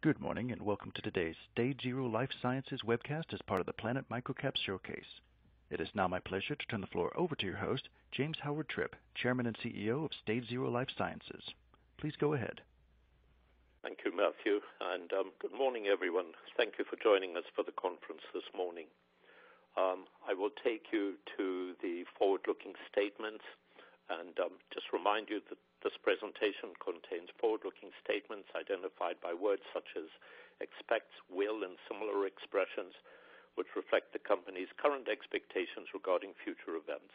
Good morning and welcome to today's StageZero Life Sciences webcast as part of the Planet MicroCap Showcase. It is now my pleasure to turn the floor over to your host, James Howard Tripp, Chairman and CEO of StageZero Life Sciences. Please go ahead. Thank you, Matthew, and good morning, everyone. Thank you for joining us for the conference this morning. I will take you to the forward-looking statements and just remind you that this presentation contains forward-looking statements identified by words such as expects, will, and similar expressions which reflect the company's current expectations regarding future events.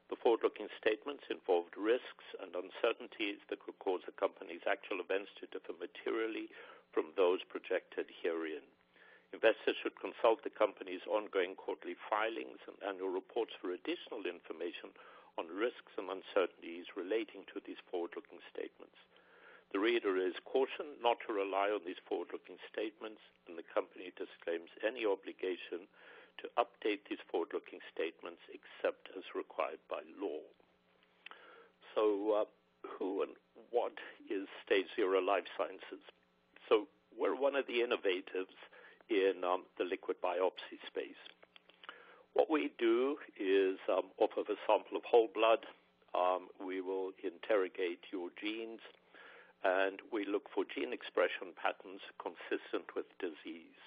The forward-looking statements involved risks and uncertainties that could cause the company's actual events to differ materially from those projected herein. Investors should consult the company's ongoing quarterly filings and annual reports for additional information on risks and uncertainties relating to these forward-looking statements. The reader is cautioned not to rely on these forward-looking statements, and the company disclaims any obligation to update these forward-looking statements except as required by law. So, who and what is StageZero Life Sciences? So, we're one of the innovators in the liquid biopsy space. What we do is, off of a sample of whole blood, we will interrogate your genes, and we look for gene expression patterns consistent with disease.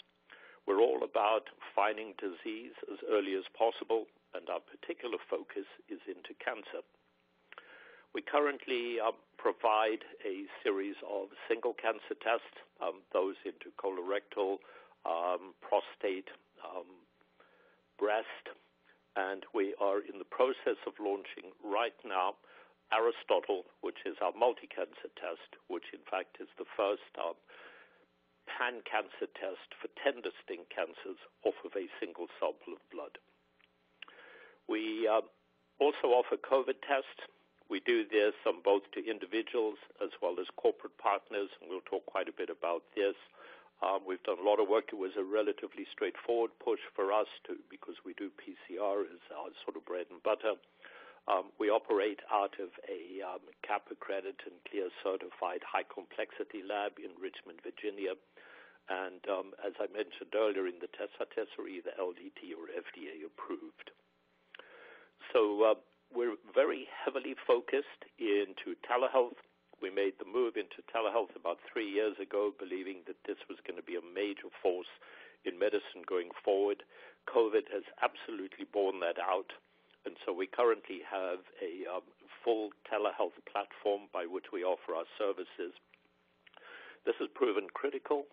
We're all about finding disease as early as possible, and our particular focus is into cancer. We currently provide a series of single cancer tests, those into colorectal, prostate, breast, and we are in the process of launching right now Aristotle, which is our multi-cancer test, which in fact is the first pan-cancer test for 10 distinct cancers off of a single sample of blood. We also offer COVID tests. We do this both to individuals as well as corporate partners, and we'll talk quite a bit about this. We've done a lot of work. It was a relatively straightforward push for us because we do PCR as our sort of bread and butter. We operate out of a CAP accredited and CLIA certified high complexity lab in Richmond, Virginia. And as I mentioned earlier in the tests, our tests are either LDT or FDA approved. So we're very heavily focused into telehealth. We made the move into telehealth about 3 years ago, believing that this was going to be a major force in medicine going forward. COVID has absolutely borne that out, and so we currently have a full telehealth platform by which we offer our services. This has proven critical,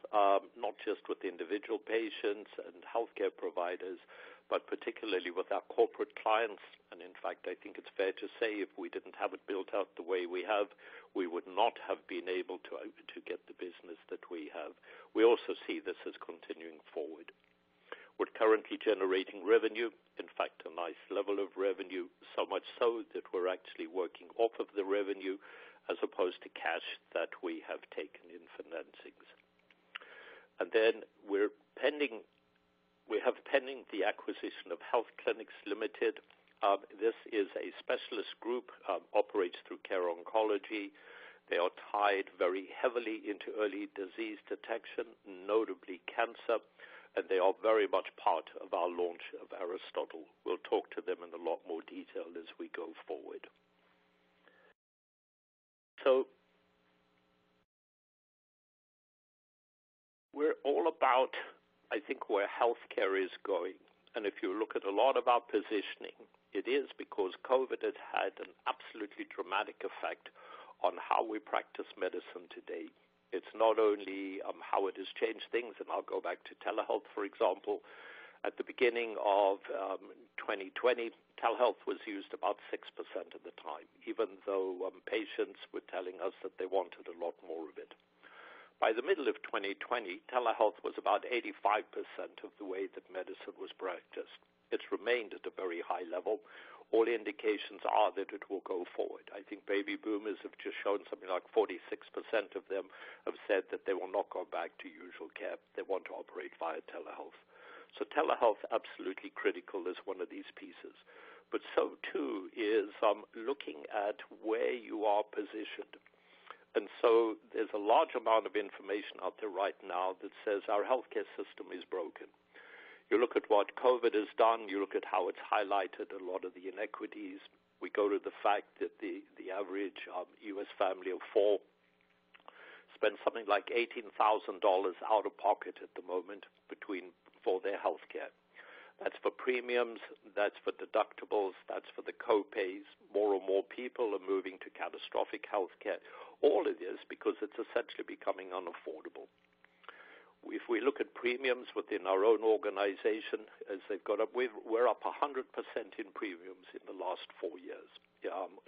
not just with individual patients and healthcare providers, but particularly with our corporate clients. And in fact, I think it's fair to say if we didn't have it built out the way we have, we would not have been able to get the business that we have. We also see this as continuing forward. We're currently generating revenue, in fact, a nice level of revenue, so much so that we're actually working off of the revenue as opposed to cash that we have taken in financings. And then we have pending the acquisition of Health Clinics Limited. This is a specialist group, operates through Care Oncology. They are tied very heavily into early disease detection, notably cancer, and they are very much part of our launch of Aristotle. We'll talk to them in a lot more detail as we go forward. So we're all about, I think, where healthcare is going. And if you look at a lot of our positioning, it is because COVID has had an absolutely dramatic effect on how we practice medicine today. It's not only how it has changed things, and I'll go back to telehealth, for example. At the beginning of 2020, telehealth was used about 6% of the time, even though patients were telling us that they wanted a lot more of it. By the middle of 2020, telehealth was about 85% of the way that medicine was practiced. It's remained at a very high level. All indications are that it will go forward. I think baby boomers have just shown something like 46% of them have said that they will not go back to usual care. They want to operate via telehealth. So telehealth absolutely critical as one of these pieces. But so too is looking at where you are positioned. And so there's a large amount of information out there right now that says our healthcare system is broken. You look at what COVID has done, you look at how it's highlighted a lot of the inequities. We go to the fact that the average U.S. family of four spends something like $18,000 out of pocket at the moment for their healthcare. That's for premiums, that's for deductibles, that's for the co-pays. More and more people are moving to catastrophic health care. All of this because it's essentially becoming unaffordable. If we look at premiums within our own organization, as they've got up, we're up 100% in premiums in the last 4 years.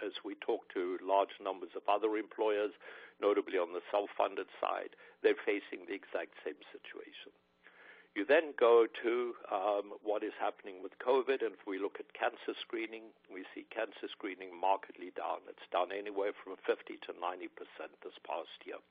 As we talk to large numbers of other employers, notably on the self-funded side, they're facing the exact same situation. You then go to what is happening with COVID, and if we look at cancer screening, we see cancer screening markedly down. It's down anywhere from 50 to 90% this past year.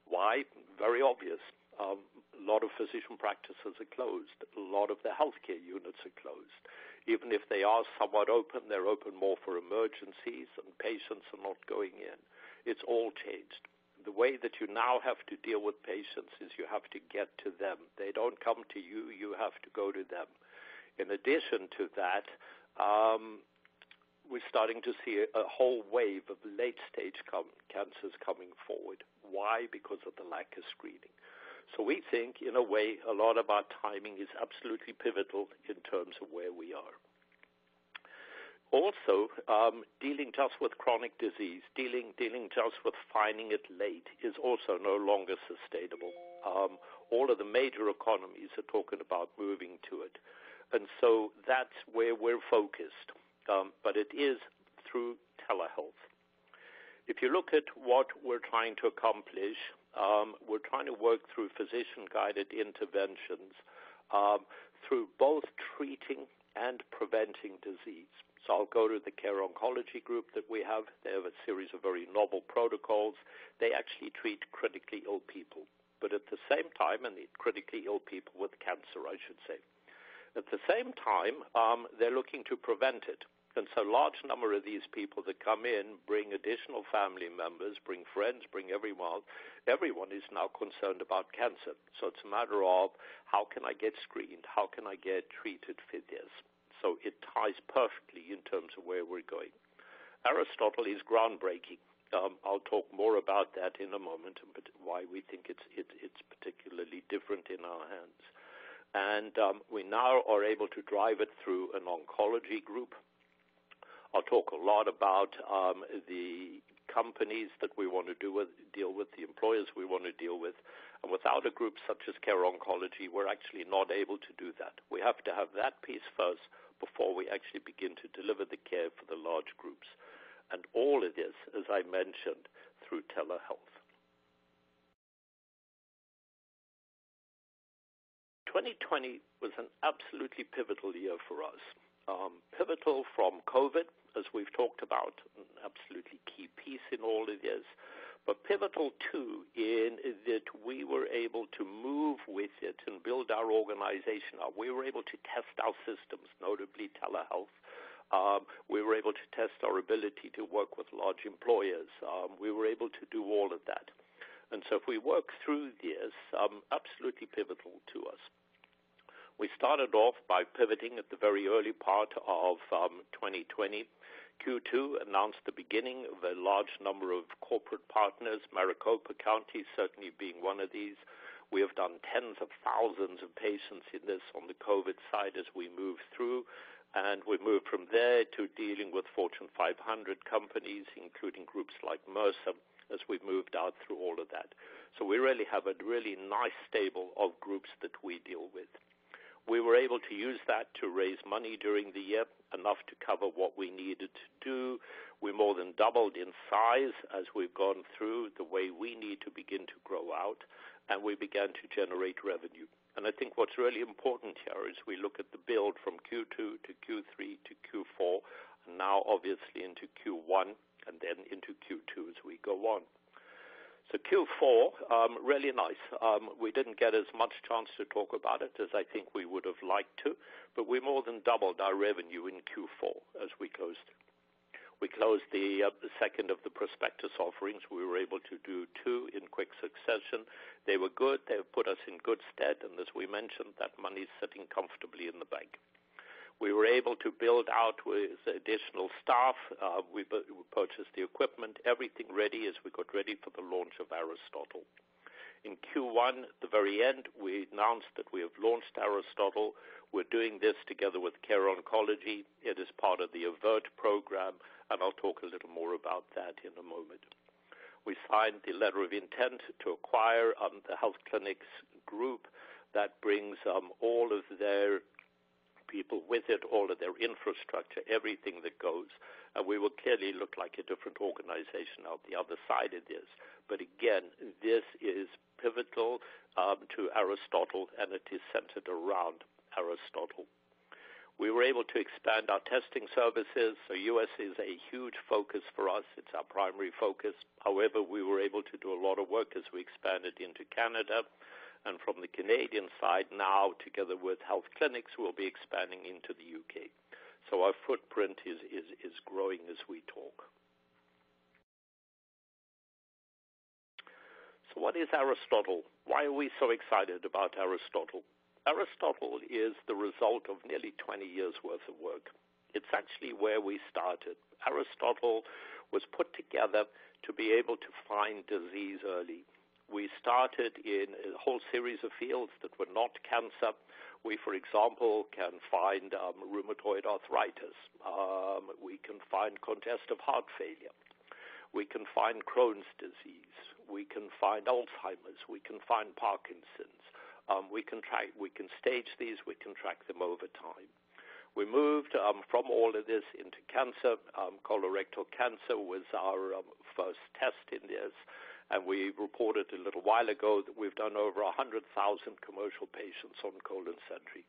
Why? Very obvious. A lot of physician practices are closed. A lot of the healthcare units are closed. Even if they are somewhat open, they're open more for emergencies, and patients are not going in. It's all changed. The way that you now have to deal with patients is you have to get to them. They don't come to you, you have to go to them. In addition to that, we're starting to see a whole wave of late-stage cancers coming forward. Why? Because of the lack of screening. So we think, in a way, a lot of our timing is absolutely pivotal in terms of where we are. Also, dealing just with chronic disease, dealing just with finding it late is also no longer sustainable. All of the major economies are talking about moving to it. And so that's where we're focused. But it is through telehealth. If you look at what we're trying to accomplish, we're trying to work through physician-guided interventions through both treating and preventing disease. So I'll go to the Care Oncology group that we have. They have a series of very novel protocols. They actually treat critically ill people, but at the same time, and the critically ill people with cancer, I should say. At the same time, they're looking to prevent it. And so a large number of these people that come in bring additional family members, bring friends, bring everyone. Everyone is now concerned about cancer. So it's a matter of how can I get screened? How can I get treated for this? So it ties perfectly in terms of where we're going. Aristotle is groundbreaking. I'll talk more about that in a moment, but why we think it's particularly different in our hands. And we now are able to drive it through an oncology group. I'll talk a lot about the companies that we want to deal with, the employers we want to deal with. And without a group such as Care Oncology, we're actually not able to do that. We have to have that piece first before we actually begin to deliver the care for the large groups. And all of this, as I mentioned, through telehealth. 2020 was an absolutely pivotal year for us. Pivotal from COVID, as we've talked about, an absolutely key piece in all of this, but pivotal too in that we were able to move with it and build our organization up. We were able to test our systems, notably telehealth. We were able to test our ability to work with large employers. We were able to do all of that. And so if we work through this, absolutely pivotal to us. We started off by pivoting at the very early part of 2020. Q2 announced the beginning of a large number of corporate partners, Maricopa County certainly being one of these. We have done tens of thousands of patients in this on the COVID side as we move through, and we moved from there to dealing with Fortune 500 companies, including groups like Mercer, as we moved out through all of that. So we really have a really nice stable of groups that we deal with. We were able to use that to raise money during the year, enough to cover what we needed to do. We more than doubled in size as we've gone through the way we need to begin to grow out, and we began to generate revenue. And I think what's really important here is we look at the build from Q2 to Q3 to Q4, and now obviously into Q1, and then into Q2 as we go on. So Q4, really nice. We didn't get as much chance to talk about it as I think we would have liked to, but we more than doubled our revenue in Q4 as we closed. We closed the second of the prospectus offerings. We were able to do 2 in quick succession. They were good. They have put us in good stead, and as we mentioned, that money is sitting comfortably in the bank. We were able to build out with additional staff. We purchased the equipment, everything ready as we got ready for the launch of Aristotle. In Q1, at the very end, we announced that we have launched Aristotle. We're doing this together with Care Oncology. It is part of the AVERT program, and I'll talk a little more about that in a moment. We signed the letter of intent to acquire the health clinics group that brings all of their people with it, all of their infrastructure, everything that goes. And we will clearly look like a different organization out the other side of this. But again, this is pivotal to Aristotle, and it is centered around Aristotle. We were able to expand our testing services. So U.S. is a huge focus for us. It's our primary focus. However, we were able to do a lot of work as we expanded into Canada. And from the Canadian side now, together with health clinics, we'll be expanding into the UK. So our footprint is growing as we talk. So what is Aristotle? Why are we so excited about Aristotle? Aristotle is the result of nearly 20 years' worth of work. It's actually where we started. Aristotle was put together to be able to find disease early. We started in a whole series of fields that were not cancer. We, for example, can find rheumatoid arthritis. We can find congestive heart failure. We can find Crohn's disease. We can find Alzheimer's. We can find Parkinson's. We can stage these. We can track them over time. We moved from all of this into cancer. Colorectal cancer was our first test in this. And we reported a little while ago that we've done over 100,000 commercial patients on ColonSentry.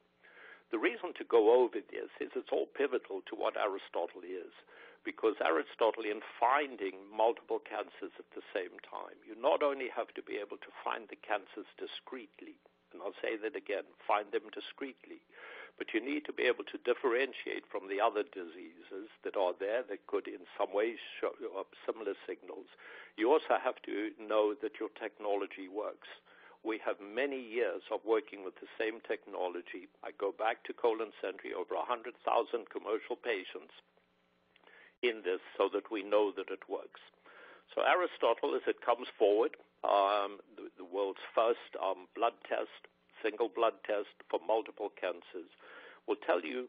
The reason to go over this is it's all pivotal to what Aristotle is, because Aristotle, in finding multiple cancers at the same time, you not only have to be able to find the cancers discretely, and I'll say that again, find them discretely, but you need to be able to differentiate from the other diseases that are there that could in some ways show up similar signals. You also have to know that your technology works. We have many years of working with the same technology. I go back to ColonSentry, over 100,000 commercial patients in this so that we know that it works. So Aristotle, as it comes forward, the world's first blood test, single blood test for multiple cancers, will tell you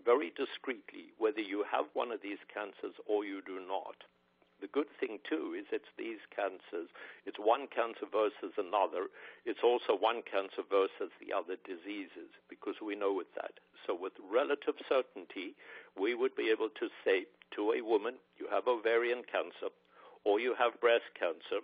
very discreetly whether you have one of these cancers or you do not. The good thing, too, is it's these cancers. It's one cancer versus another. It's also one cancer versus the other diseases, because we know with that. So with relative certainty, we would be able to say to a woman, you have ovarian cancer or you have breast cancer,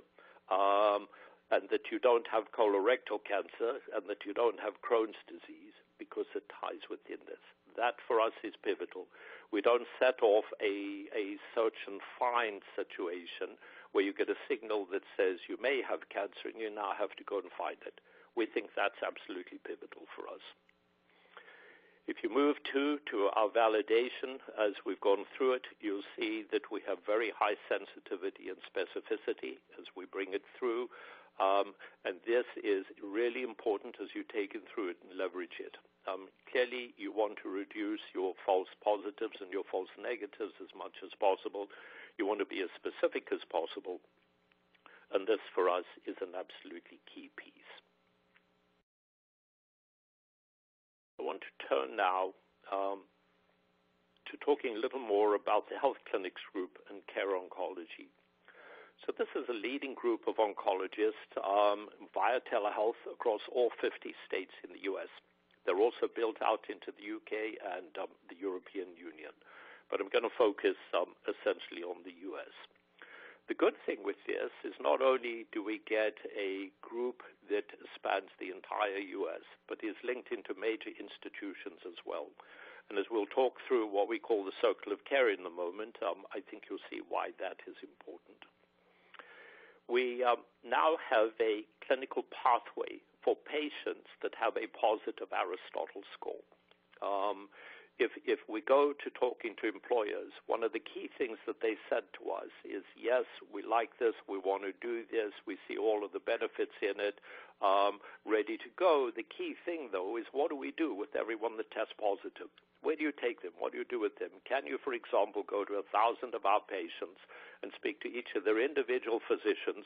and that you don't have colorectal cancer and that you don't have Crohn's disease, because it ties within this. That, for us, is pivotal. We don't set off a search and find situation where you get a signal that says you may have cancer and you now have to go and find it. We think that's absolutely pivotal for us. If you move to our validation, as we've gone through it, you'll see that we have very high sensitivity and specificity as we bring it through. And this is really important as you take it through it and leverage it. Clearly, you want to reduce your false positives and your false negatives as much as possible. You want to be as specific as possible. And this, for us, is an absolutely key piece. I want to turn now to talking a little more about the health clinics group and Care Oncology. So this is a leading group of oncologists via telehealth across all 50 states in the U.S. They're also built out into the UK and the European Union. But I'm going to focus essentially on the U.S. The good thing with this is not only do we get a group that spans the entire U.S., but is linked into major institutions as well. And as we'll talk through what we call the circle of care in a moment, I think you'll see why that is important. We now have a clinical pathway for patients that have a positive Aristotle score. if we go to talking to employers, one of the key things that they said to us is, yes, we like this, we want to do this, we see all of the benefits in it, ready to go. The key thing, though, is what do we do with everyone that tests positive? Where do you take them? What do you do with them? Can you, for example, go to 1,000 of our patients and speak to each of their individual physicians,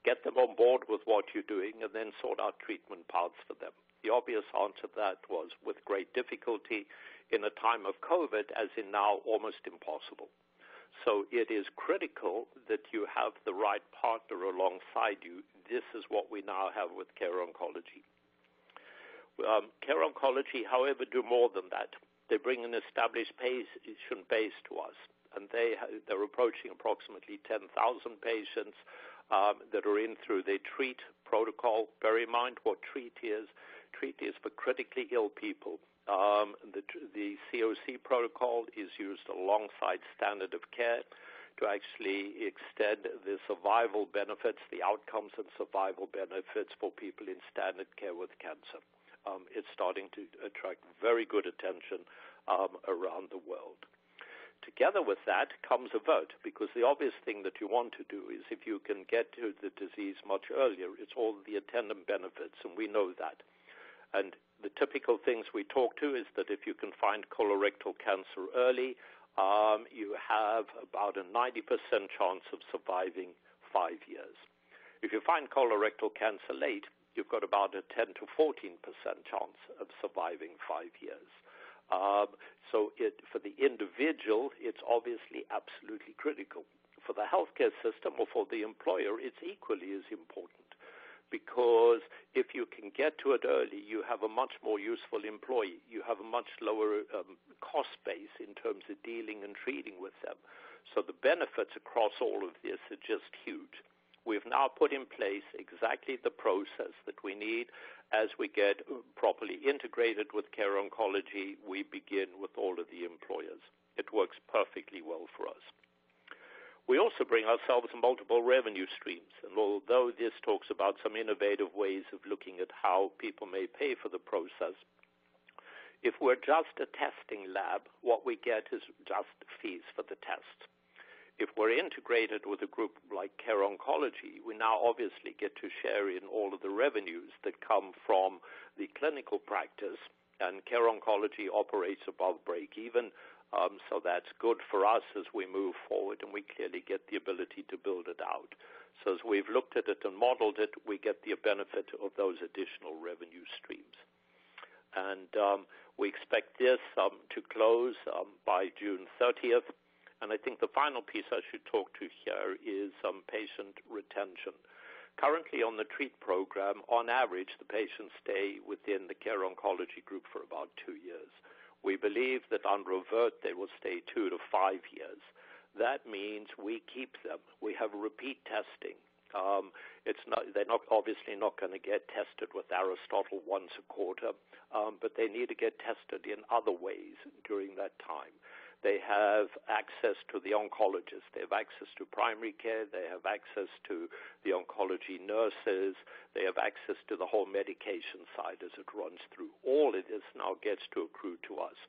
get them on board with what you're doing, and then sort out treatment paths for them? The obvious answer to that was with great difficulty in a time of COVID, as in now almost impossible. So it is critical that you have the right partner alongside you. This is what we now have with Care Oncology. Care Oncology, however, do more than that. They bring an established patient base to us, and they're approaching approximately 10,000 patients that are in through their TREAT protocol. Bear in mind what TREAT is. TREAT is for critically ill people. The COC protocol is used alongside standard of care to actually extend the survival benefits, the outcomes and survival benefits for people in standard care with cancer. It's starting to attract very good attention around the world. Together with that comes AVERT, because the obvious thing that you want to do is if you can get to the disease much earlier, it's all the attendant benefits, and we know that. And the typical things we talk to is that if you can find colorectal cancer early, you have about a 90% chance of surviving 5 years. If you find colorectal cancer late, you've got about a 10 to 14% chance of surviving 5 years. So for the individual, it's obviously absolutely critical. For the healthcare system or for the employer, it's equally as important. Because if you can get to it early, you have a much more useful employee. You have a much lower cost base in terms of dealing and treating with them. So the benefits across all of this are just huge. We've now put in place exactly the process that we need. As we get properly integrated with Care Oncology, we begin with all of the employers. It works perfectly well for us. We also bring ourselves multiple revenue streams, and although this talks about some innovative ways of looking at how people may pay for the process, if we're just a testing lab, what we get is just fees for the test. If we're integrated with a group like Care Oncology, we now obviously get to share in all of the revenues that come from the clinical practice, and Care Oncology operates above break even. So that's good for us as we move forward, and we clearly get the ability to build it out. So as we've looked at it and modeled it, we get the benefit of those additional revenue streams. And we expect this to close by June 30th. And I think the final piece I should talk to here is patient retention. Currently on the TREAT program, on average, the patients stay within the Care Oncology group for about 2 years. We believe that under AVERT, they will stay 2 to 5 years. That means we keep them. We have repeat testing. They're obviously not going to get tested with Aristotle once a quarter, but they need to get tested in other ways during that time. They have access to the oncologist. They have access to primary care. They have access to the oncology nurses. They have access to the whole medication side as it runs through. All of this now gets to accrue to us.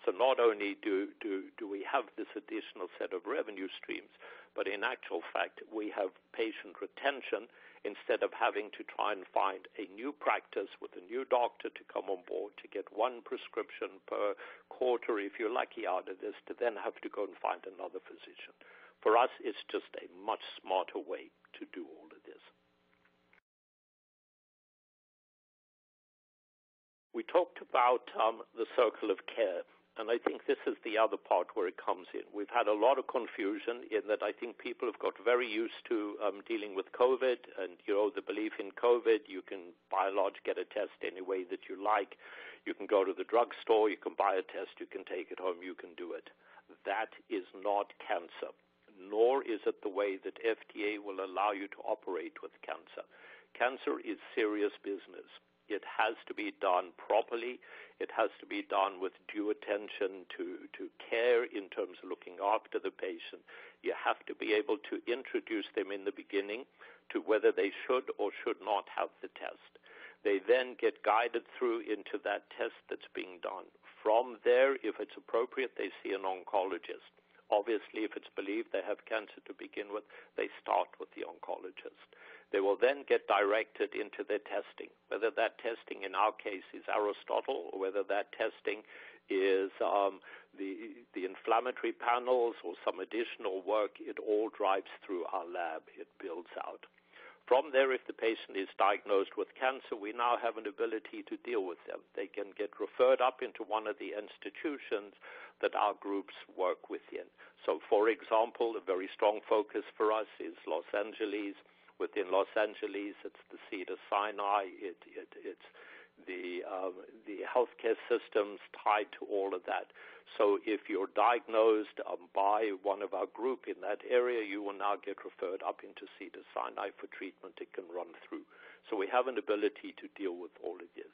So not only do we have this additional set of revenue streams, but in actual fact, we have patient retention instead of having to try and find a new practice with a new doctor to come on board to get one prescription per quarter, if you're lucky out of this, to then have to go and find another physician. For us, it's just a much smarter way to do all of this. We talked about the circle of care. And I think this is the other part where it comes in. We've had a lot of confusion in that I think people have got very used to dealing with COVID and, the belief in COVID. You can, by and large, get a test any way that you like. You can go to the drugstore, you can buy a test, you can take it home, you can do it. That is not cancer, nor is it the way that FDA will allow you to operate with cancer. Cancer is serious business. It has to be done properly. It has to be done with due attention to care in terms of looking after the patient. You have to be able to introduce them in the beginning to whether they should or should not have the test. They then get guided through into that test that's being done From there, if it's appropriate, they see an oncologist. Obviously, if it's believed they have cancer to begin with, they start with the oncologist. They will then get directed into their testing, whether that testing in our case is Aristotle or whether that testing is the inflammatory panels or some additional work. It all drives through our lab. It builds out. From there, if the patient is diagnosed with cancer, we now have an ability to deal with them. They can get referred up into one of the institutions that our groups work within. So, for example, a very strong focus for us is Los Angeles. Within Los Angeles, it's the Cedar Sinai. It's the healthcare systems tied to all of that. So if you're diagnosed by one of our group in that area, you will now get referred up into Cedar Sinai for treatment. It can run through. So we have an ability to deal with all of this.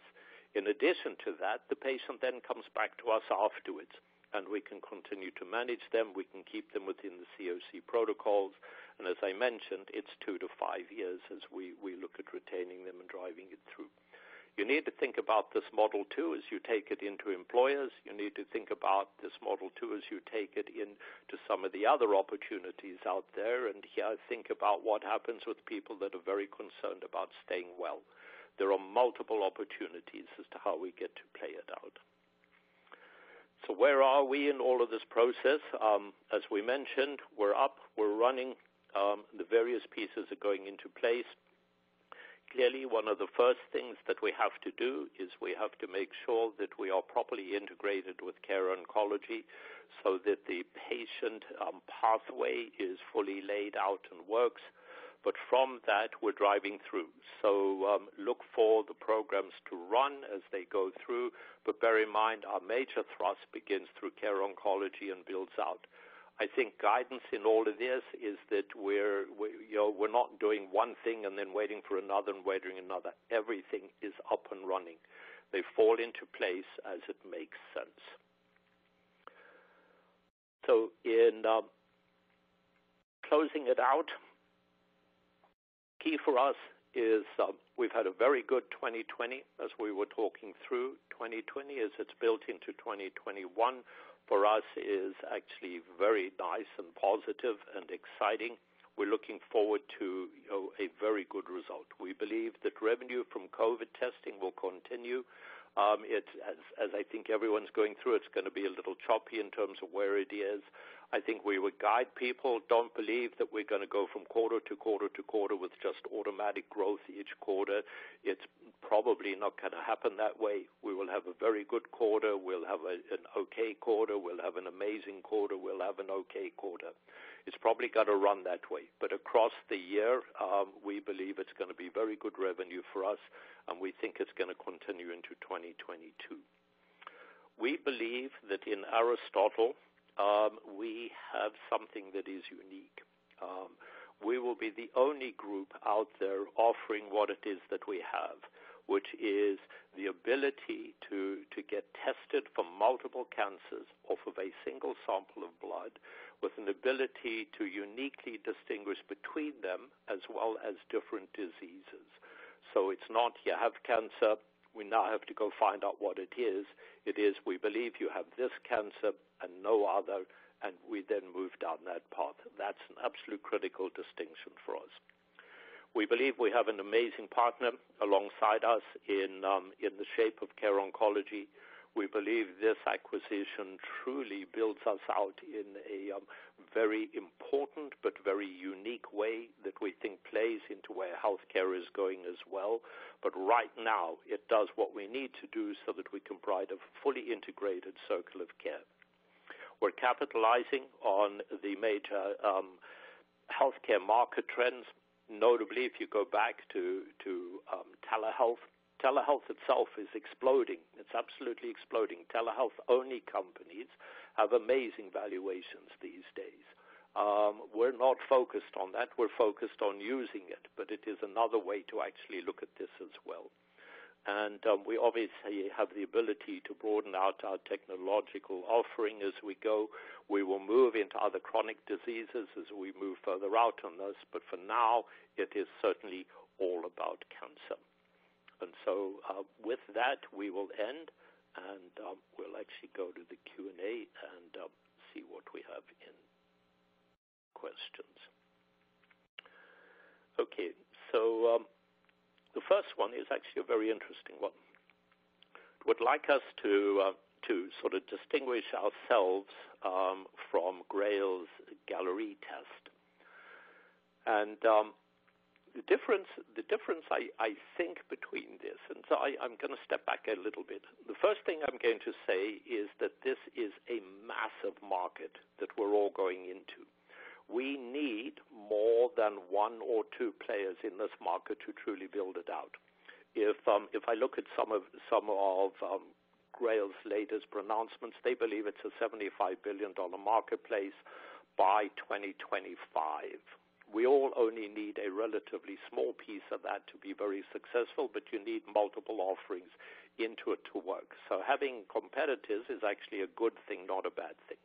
In addition to that, the patient then comes back to us afterwards, and we can continue to manage them. We can keep them within the COC protocols. And as I mentioned, it's 2 to 5 years as we look at retaining them and driving it through. You need to think about this model, too, as you take it into employers. You need to think about this model, too, as you take it into some of the other opportunities out there. And here, think about what happens with people that are very concerned about staying well. There are multiple opportunities as to how we get to play it out. So where are we in all of this process? As we mentioned, we're up, we're running. The various pieces are going into place. Clearly, one of the first things that we have to do is we have to make sure that we are properly integrated with care oncology so that the patient pathway is fully laid out and works. But from that, we're driving through. So look for the programs to run as they go through. But bear in mind, our major thrust begins through care oncology and builds out. I think guidance in all of this is that we're not doing one thing and then waiting for another and waiting another. Everything is up and running. They fall into place as it makes sense. So in closing it out, key for us is we've had a very good 2020 as we were talking through. 2020 as it's built into 2021 for us is actually very nice and positive and exciting. We're looking forward to a very good result. We believe that revenue from COVID testing will continue. As I think everyone's going through, it's going to be a little choppy in terms of where it is. I think we would guide people. Don't believe that we're going to go from quarter to quarter to quarter with just automatic growth each quarter. It's probably not going to happen that way. We will have a very good quarter. We'll have an okay quarter. We'll have an amazing quarter. We'll have an okay quarter. It's probably got to run that way. But across the year, we believe it's going to be very good revenue for us, and we think it's going to continue into 2022. We believe that in Aristotle, we have something that is unique. We will be the only group out there offering what it is that we have, which is the ability to get tested for multiple cancers off of a single sample of blood with an ability to uniquely distinguish between them as well as different diseases. So it's not you have cancer, we now have to go find out what it is. It is we believe you have this cancer and no other, and we then move down that path. That's an absolute critical distinction for us. We believe we have an amazing partner alongside us in the shape of Care Oncology. We believe this acquisition truly builds us out in a very important but very unique way that we think plays into where healthcare is going as well. But right now, it does what we need to do so that we can provide a fully integrated circle of care. We're capitalizing on the major healthcare market trends. Notably, if you go back to telehealth, telehealth itself is exploding. It's absolutely exploding. Telehealth-only companies have amazing valuations these days. We're not focused on that. We're focused on using it, but it is another way to actually look at this as well. And we obviously have the ability to broaden out our technological offering as we go. We will move into other chronic diseases as we move further out on this, but for now, it is certainly all about cancer. And so with that, we will end, and we'll will actually go to the Q&A and see what we have in questions. Okay, so the first one is actually a very interesting one. Would like us to sort of distinguish ourselves from Grail's Gallery test. And the difference I think between this, and so I'm going to step back a little bit. The first thing I'm going to say is that this is a massive market that we're all going into. We need more than one or two players in this market to truly build it out. If I look at some of Grail's latest pronouncements, they believe it's a $75 billion marketplace by 2025. We all only need a relatively small piece of that to be very successful, but you need multiple offerings into it to work. So having competitors is actually a good thing, not a bad thing.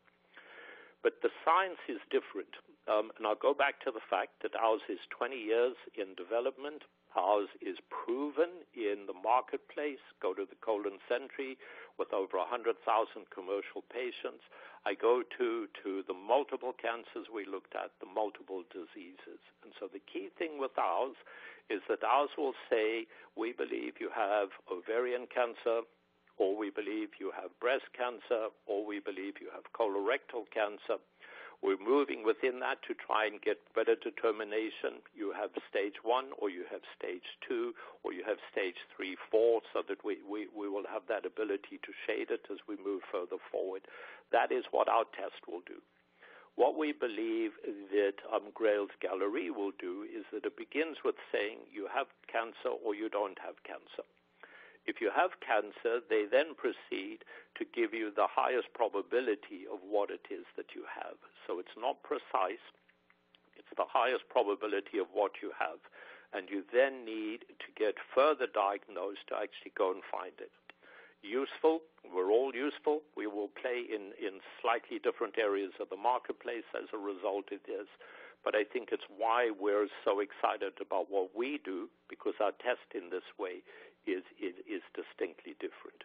But the science is different. And I'll go back to the fact that ours is 20 years in development. Ours is proven in the marketplace. Go to the colon sentry with over 100,000 commercial patients. I go to the multiple cancers we looked at, the multiple diseases. And so the key thing with ours is that ours will say, we believe you have ovarian cancer, or we believe you have breast cancer, or we believe you have colorectal cancer. We're moving within that to try and get better determination. You have stage 1, or you have stage 2, or you have stage 3, 4, so that we will have that ability to shade it as we move further forward. That is what our test will do. What we believe that Grail's Gallery will do is that it begins with saying you have cancer or you don't have cancer. If you have cancer, they then proceed to give you the highest probability of what it is that you have. So it's not precise. It's the highest probability of what you have. And you then need to get further diagnosed to actually go and find it. Useful. We're all useful. We will play in slightly different areas of the marketplace as a result of this. But I think it's why we're so excited about what we do, because our test in this way is distinctly different.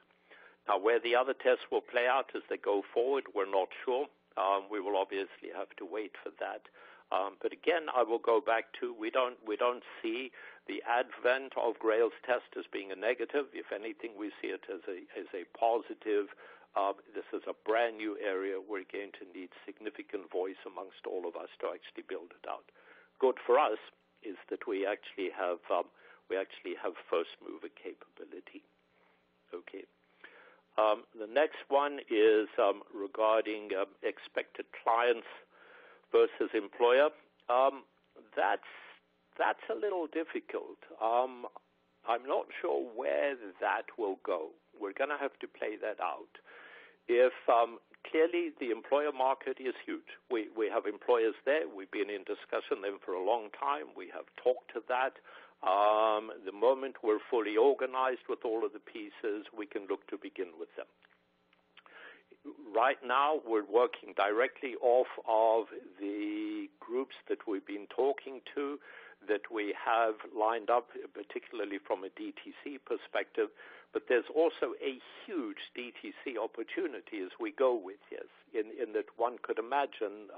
Now, where the other tests will play out as they go forward, we're not sure. We will obviously have to wait for that. But again, I will go back to we don't see the advent of Grail's test as being a negative. If anything, we see it as a positive. This is a brand new area. We're going to need significant voice amongst all of us to actually build it out. Good for us is that we actually have first mover capability. Okay. The next one is regarding expected clients versus employer. That's a little difficult. I'm not sure where that will go. We're going to have to play that out. If clearly the employer market is huge. We have employers there. We've been in discussion with them for a long time. We have talked to that. The moment we're fully organized with all of the pieces, we can look to begin with them. Right now, we're working directly off of the groups that we've been talking to, that we have lined up, particularly from a DTC perspective. But there's also a huge DTC opportunity as we go with this, in that one could imagine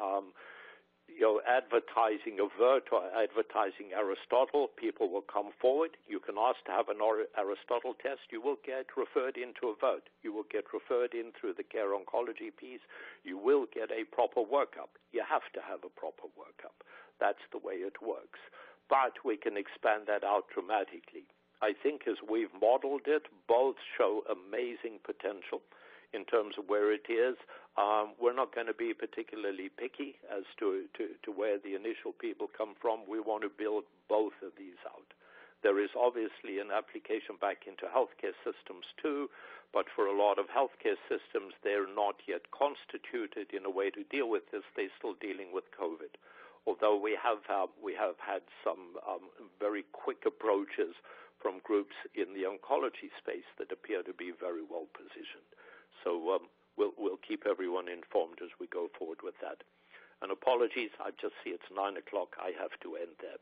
advertising Avert or advertising Aristotle. People will come forward. You can ask to have an Aristotle test. You will get referred into Avert. You will get referred in through the care oncology piece. You will get a proper workup. You have to have a proper workup. That's the way it works. But we can expand that out dramatically. I think as we've modeled it, both show amazing potential in terms of where it is. We're not going to be particularly picky as to where the initial people come from. We want to build both of these out. There is obviously an application back into healthcare systems too, but for a lot of healthcare systems, they're not yet constituted in a way to deal with this. They're still dealing with COVID. Although we have had some very quick approaches from groups in the oncology space that appear to be very well positioned. So we'll keep everyone informed as we go forward with that. And apologies, I just see it's 9 o'clock. I have to end there.